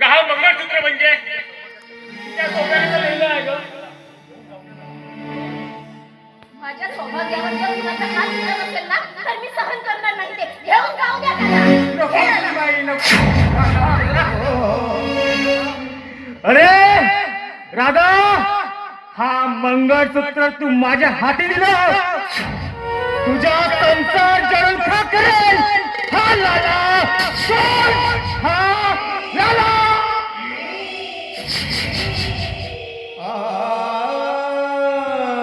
हा मंगळसूत्र म्हणजे त्या सोप्याला लिहिलं आहे ग. माझ्या सौभाग्यावर जर कुणाचा हात दिला नसेल ना तर मी सहन करणार नाही ते. घेऊन जाऊ द्या त्याला. बाई नको. अरे राधा, हा मंगळसूत्र तू माझ्या हाती दिलं, तुझा संसार जळून खाक करेल.